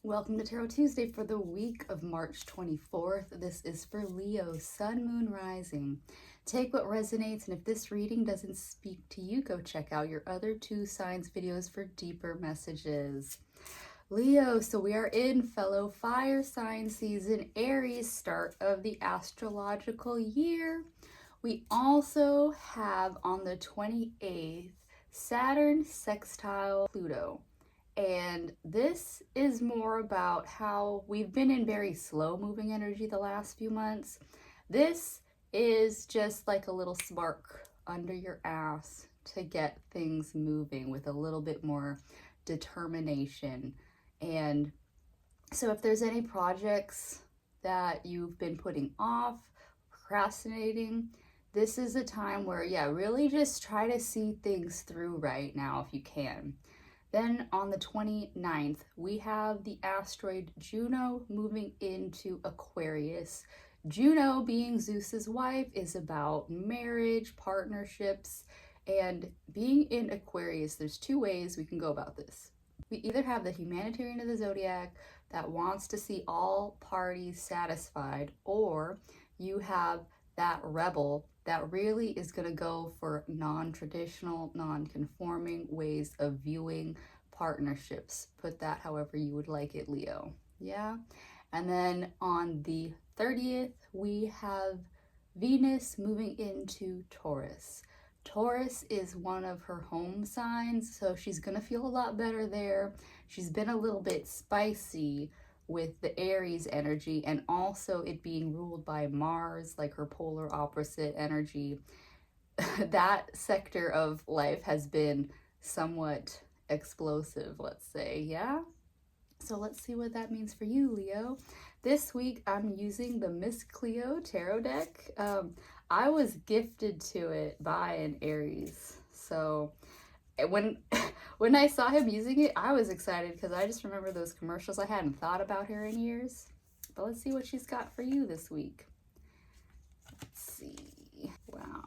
Welcome to Tarot Tuesday for the week of March 24th. This is for Leo, Sun, Moon, Rising. Take what resonates, and if this reading doesn't speak to you, go check out your other two signs videos for deeper messages. Leo, so we are in fellow fire sign season, Aries, start of the astrological year. We also have on the 28th, Saturn sextile Pluto. And this is more about how we've been in very slow moving energy the last few months. This is just like a little spark under your ass to get things moving with a little bit more determination. And so if there's any projects that you've been putting off, procrastinating, this is a time where, really just try to see things through right now if you can. Then on the 29th, we have the asteroid Juno moving into Aquarius. Juno, being Zeus's wife, is about marriage, partnerships, and being in Aquarius, there's two ways we can go about this. We either have the humanitarian of the zodiac that wants to see all parties satisfied, or you have that rebel that really is going to go for non-traditional, non-conforming ways of viewing partnerships. Put that however you would like it, Leo. Yeah. And then on the 30th, we have Venus moving into Taurus. Taurus is one of her home signs, so she's going to feel a lot better there. She's been a little bit spicy with the Aries energy, and also it being ruled by Mars, like her polar opposite energy. That sector of life has been somewhat explosive, let's say. Yeah, so let's see what that means for you, Leo. This week I'm using the Miss Cleo Tarot deck. I was gifted to it by an Aries, so when I saw him using it, I was excited because I just remember those commercials. I hadn't thought about her in years. But let's see what she's got for you this week. Let's see. Wow.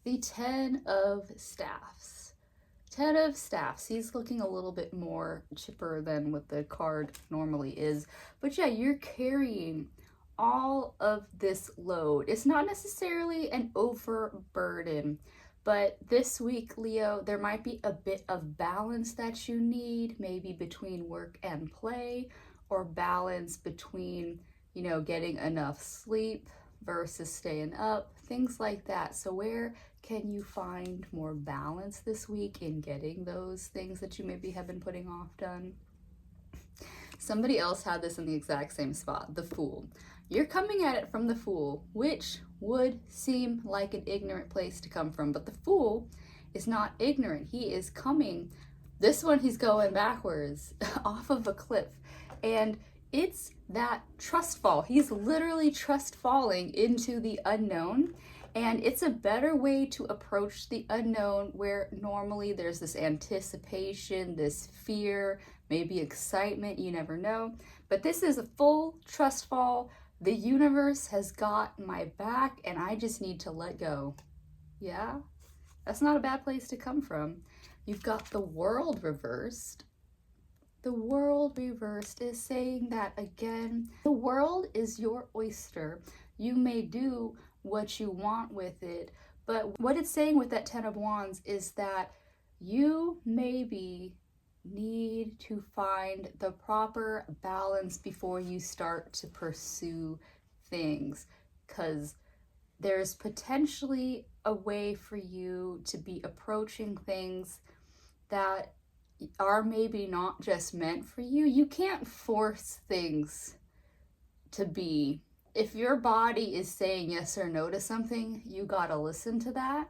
The 10 of Staffs. 10 of Staffs. He's looking a little bit more chipper than what the card normally is. But yeah, you're carrying all of this load. It's not necessarily an overburden. But this week, Leo, there might be a bit of balance that you need, maybe between work and play, or balance between, getting enough sleep versus staying up, things like that. So where can you find more balance this week in getting those things that you maybe have been putting off done? Somebody else had this in the exact same spot, the Fool. You're coming at it from the Fool, which would seem like an ignorant place to come from, but the Fool is not ignorant. He is coming, this one he's going backwards off of a cliff, and it's that trust fall. He's literally trust falling into the unknown, and it's a better way to approach the unknown where normally there's this anticipation, this fear, maybe excitement, you never know. But this is a full trust fall. The universe has got my back and I just need to let go. Yeah, that's not a bad place to come from. You've got the World reversed. The World reversed is saying that again, the world is your oyster. You may do what you want with it, but what it's saying with that 10 of Wands is that you maybe need to find the proper balance before you start to pursue things, because there's potentially a way for you to be approaching things that are maybe not just meant for you. You can't force things to be. If your body is saying yes or no to something, you gotta listen to that.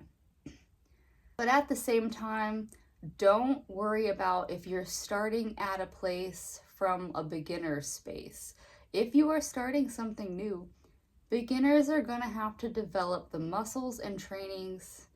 But at the same time, don't worry about if you're starting at a place from a beginner space. If you are starting something new, beginners are going to have to develop the muscles and trainings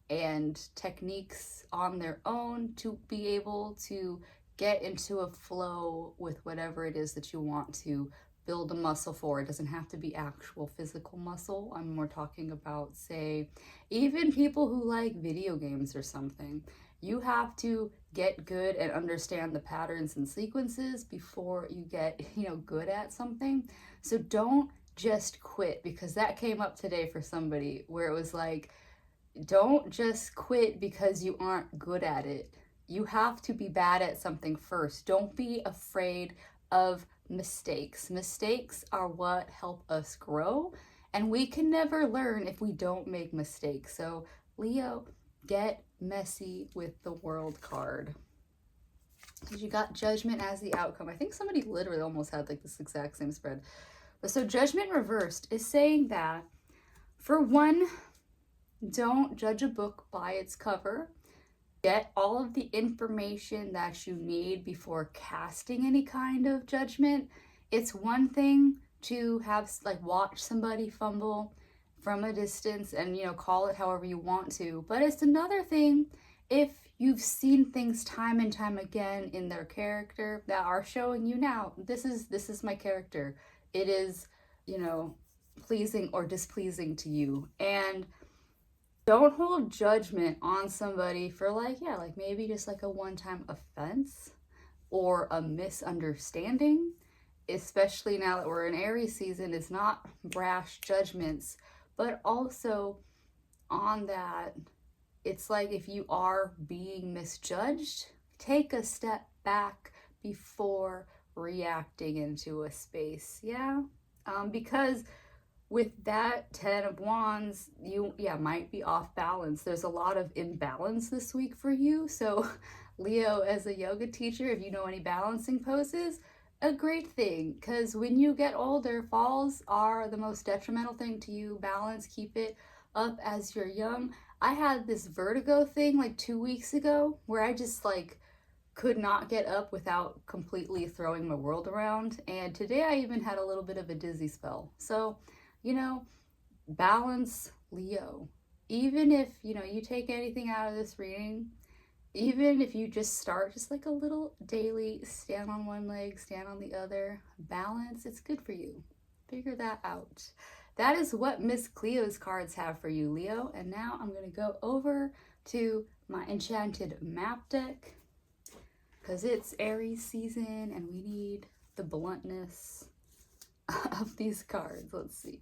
and techniques on their own to be able to get into a flow with whatever it is that you want to build a muscle for. It doesn't have to be actual physical muscle. I'm more talking about, say, even people who like video games or something. You have to get good and understand the patterns and sequences before you get, good at something. So don't just quit, because that came up today for somebody where it was like, don't just quit because you aren't good at it. You have to be bad at something first. Don't be afraid of mistakes. Mistakes are what help us grow, and we can never learn if we don't make mistakes. So, Leo, get messy with the World card. Because you got Judgment as the outcome. I think somebody literally almost had like this exact same spread. But so Judgment reversed is saying that, for one, don't judge a book by its cover. Get all of the information that you need before casting any kind of judgment. It's one thing to have, like, watch somebody fumble from a distance and, call it however you want to. But it's another thing if you've seen things time and time again in their character that are showing you, now, this is my character. It is, pleasing or displeasing to you. And don't hold judgment on somebody for maybe just like a one-time offense or a misunderstanding, especially now that we're in Aries season. It's not brash judgments, but also on that, it's like if you are being misjudged, take a step back before reacting into a space. Because with that 10 of Wands, you might be off balance. There's a lot of imbalance this week for you. So Leo, as a yoga teacher, if you know any balancing poses, a great thing, because when you get older, falls are the most detrimental thing to you. Balance, keep it up as you're young. I had this vertigo thing like 2 weeks ago where I just could not get up without completely throwing my world around. And today I even had a little bit of a dizzy spell. So, balance, Leo. Even if, you take anything out of this reading, even if you just start just like a little daily stand on one leg, stand on the other, balance, it's good for you. Figure that out. That is what Miss Cleo's cards have for you, Leo. And now I'm going to go over to my Enchanted Map Deck, because it's Aries season and we need the bluntness of these cards. Let's see.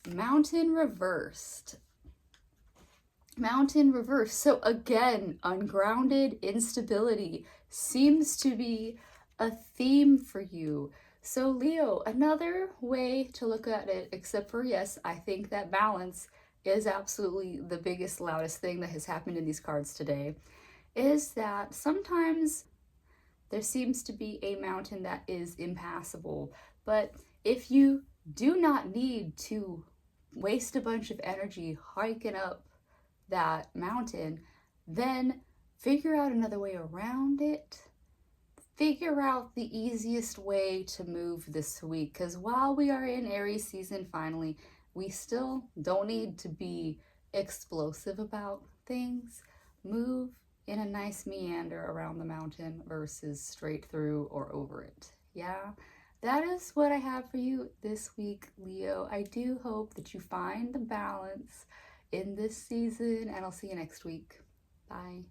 Mountain reversed. Mountain reversed. So again, ungrounded instability seems to be a theme for you. So Leo, another way to look at it, except for, yes, I think that balance is absolutely the biggest, loudest thing that has happened in these cards today, is that sometimes there seems to be a mountain that is impassable. But if you do not need to waste a bunch of energy hiking up that mountain, then figure out another way around it. Figure out the easiest way to move this week, because while we are in Aries season finally, we still don't need to be explosive about things. Move in a nice meander around the mountain versus straight through or over it. Yeah, that is what I have for you this week, Leo. I do hope that you find the balance in this season, and I'll see you next week. Bye.